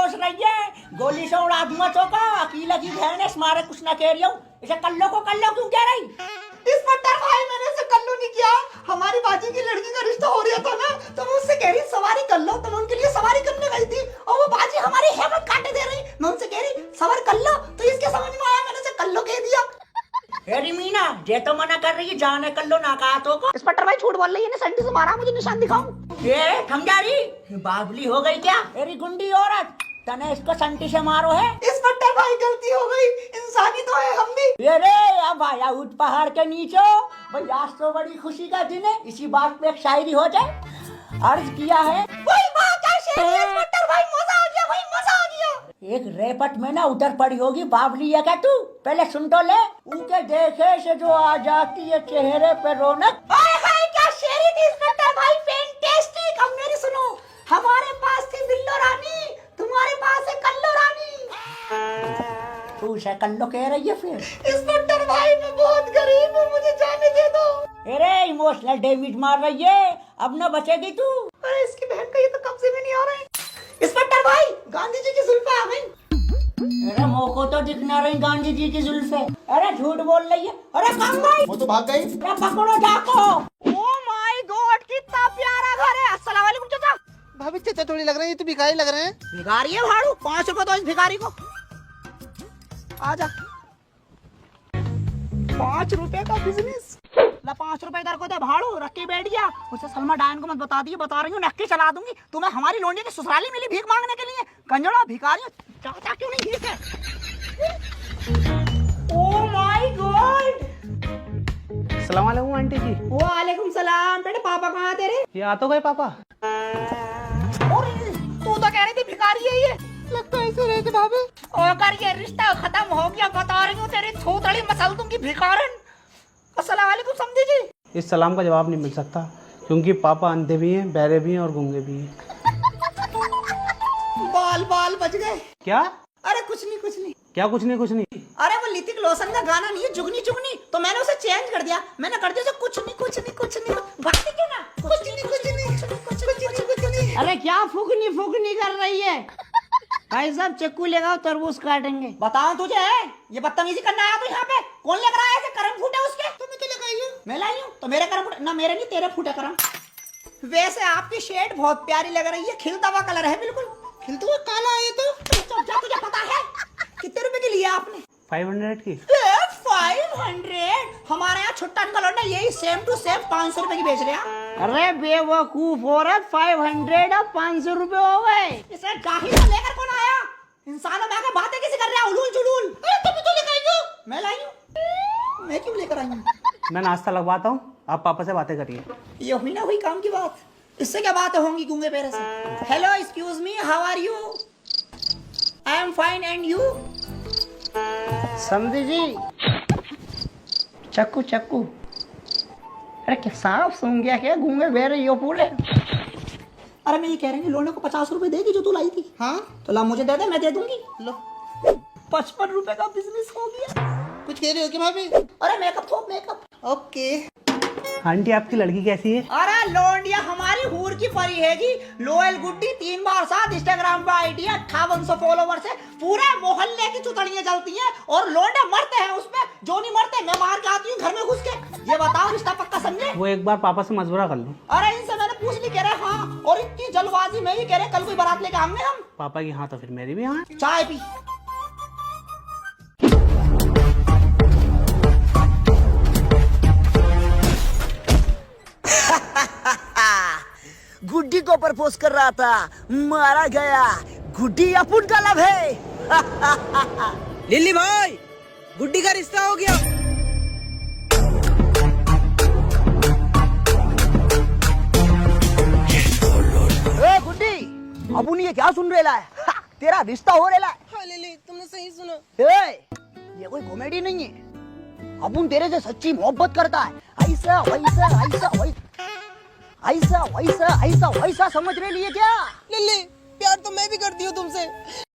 सोच रही है गोली से उड़ा दूंगा चौका। अकेला की बहन है, मारे कुछ ना कह रही हूँ। इसे कल्लो को कल्लो क्यों कह रही? इंस्पेक्टर भाई मैंने इसे कल्लू नहीं किया। हमारी बाजी की लड़की का रिश्ता हो रहा था ना, तो मैं उससे कह रही सवारी कर लो। तो मैं उनके लिए सवारी करने गई थी और वो बाजी हमारी हेमत काटे दे रही। मैं उनसे कह रही सवार कर लो, तो इसके समझ में आया, मैंने उसे कल्लो कह दिया। अरे मीना ये तो मना कर रही है, जाने कल्लो ना कहा तो को। इंस्पेक्टर भाई झूठ बोल रही है, ने संटी से मारा, मुझे निशान दिखाऊं। ये थम जा रही, बाबली हो गई क्या? अरे गुंडी औरत, तने इसको संटी से मारो है। इंस्पेक्टर भाई गलती हो गई, इंसानी तो है हम भी। अरे अब आया ऊट पहाड़ के नीचे भाई, आज तो बड़ी खुशी का दिन है। इसी बात पे एक शायरी हो जाए। अर्ज किया है वही बात है इंस्पेक्टर भाई, मजा आ गया भाई, मजा आ गया। एक रेपट में ना उतर पड़ी होगी बाबली है क्या तू? पहले सुन तो ले। उनके देखे से जो आ जाती है चेहरे पे रौनक। हाय हाय क्या शेरी थी इंस्पेक्टर भाई, फैंटास्टिक। अब मेरी सुनो, हमारे पास थी बिल्लो रानी, तुम्हारे पास है कल्लो रानी। तू से कल्लो कह रही है फिर? इंस्पेक्टर भाई मैं बहुत गरीब हूँ, मुझे जाने दे दो। अरे इमोशनल डैमेज मार रही है, अब न बचेगी तू। अरे इसकी बहन का ये तो कब्जे में नहीं आ रहा है। इंस्पेक्टर भाई गांधी जी की जुल्फे आ गई। अरे मोको तो दिखना रही गांधी जी की जुल्फे। अरे झूठ बोल रही है। अरे कम भाई वो तो भाग गई। अरे पकड़ो जाको। ओ माय गॉड कितना प्यारा घर है। अस्सलाम वालेकुम चाचा। भाभी चाचा थोड़ी लग रहे हैं, ये तो भिखारी लग रहे हैं। भिखारी है भाड़ू, 5 रुपए दो इस भिखारी को। आजा 5 रुपए का बिजनेस ला, 5 रुपए इधर को दे भाड़ू, रख के बैठ गया। उसे सलमा डायन को मत बता दिए, बता रही हूँ नक्की चला दूंगी। तुम्हें हमारी लोंडी की ससुराली मिली भीख मांगने के लिए। कंजड़ा भिखारी चाचा क्यों नहीं भीख है? Oh my God. अस्सलाम वालेकुम आंटी जी। वालेकुम सलाम। बेटे पापा कहाँ हैं तेरे? ये आ तो गए पापा। और तू तो कह रही थी भिखारी है ये। लगता है ऐसे रहे थे भाभी। और कर ये रिश्ता खत्म हो गया, बता रही हूँ तेरी थोतड़ी मसल दूंगी भिखारन। अस्सलाम वालेकुम समझी जी। इस सलाम का जवाब नहीं मिल सकता, क्योंकि पापा अंधे भी हैं, बहरे भी हैं और गूंगे भी हैं। बाल बाल बच गए। क्या? अरे कुछ नहीं कुछ नहीं। क्या कुछ नहीं कुछ नहीं? अरे वो ऋतिक रोशन का गाना नहीं है जुगनी जुगनी, तो मैंने उसे चेंज कर दिया। मैंने कर दिया कुछ नहीं कुछ नहीं कुछ नहीं। भागती क्यों ना? कुछ नहीं कुछ नहीं कुछ नहीं। अरे क्या फुकनी कर रही है? भाई साहब चक्कू लेगा तरबूज काटेंगे। बताओ तुझे ये बदतमीजी करना आया तो यहाँ पे कौन लेकर आया? ऐसे करम फूटे उसके। तुमने तो लगाई हो। मैं लाई हूँ तो मेरे करम फूटे ना, मेरे नहीं तेरे फूटे करम। वैसे आपकी शेड बहुत प्यारी लग रही है, खिलता हुआ कलर है बिल्कुल। खिलता हुआ काला है तो तुझे पता है कितने रुपए की लिया आपने? 500 की। 500? हमारे यहाँ छुट्टा कलर ना यही सेम टू सेम 500 रुपए की बेच रहे हैं। अरे बेवकूफ औरत, 500 अब 500 रुपए हो गए। इसे जाहिल से लेकर कौन आया? इंसानों में आकर बातें कैसे कर रहे हैं उलूल जुलूल? तुम तो लेकर आई हो। मैं लाई हूँ। मैं क्यों लेकर आई हूँ? मैं नाश्ता लगवाता हूँ, आप पापा से बातें करिए। ये हुई ना हुई काम की बात। इससे क्या बातें होंगी गूंगे पैरे से? Hello excuse me, how are you? I am fine and you? समझी जी। चक्कू। अरे क्या साफ सुन गया क्या? गूंगे बेरे यो पूरे। अरे मैं ये कह रही हूँ लोने को 50 रुपए देगी जो तू लाई थी। हाँ तो ला मुझे दे दे, मैं दे दूंगी। लो। 55 रुपए का बिजनेस हो गया। कुछ कह रही हो क्या भाभी? अरे मेकअप थोप मेकअप। ओके। आंटी आपकी लड़की कैसी है? अरे लोंडिया हमारी हूर की परी है जी। लोयल गुड्डी 3 बार साथ, इंस्टाग्राम पे आईडी 5800 फॉलोवर्स है। पूरे मोहल्ले की चुतड़ियां जलती हैं और लोंडे मरते हैं उसमें। जो नहीं मरते मैं मार के आती हूँ घर में घुस के। ये बताओ रिश्ता पक्का समझे? वो एक बार पापा से मशवरा कर लो। अरे इनसे मैंने पूछ ली, कह रहे हाँ। और इतनी जल्दबाजी में ही कह रहे कल कोई बारात लेके आएंगे हम। पापा की हाँ तो फिर मेरी भी हाँ। चाय पी। गुड्डी को प्रपोज कर रहा था, मारा गया। गुड्डी अपुन का लव है। लिल्ली भाई, गुड्डी का रिश्ता हो गया। ए गुड्डी, अपुन ये क्या सुन रहा है? तेरा रिश्ता हो रहा है। हाँ लिल्ली, तुमने सही सुना। ये कोई कॉमेडी नहीं है। अपुन तेरे से सच्ची मोहब्बत करता है। ऐसा वैसा समझ रहे लिए क्या? लिल्ली, प्यार तो मैं भी करती हूँ तुमसे।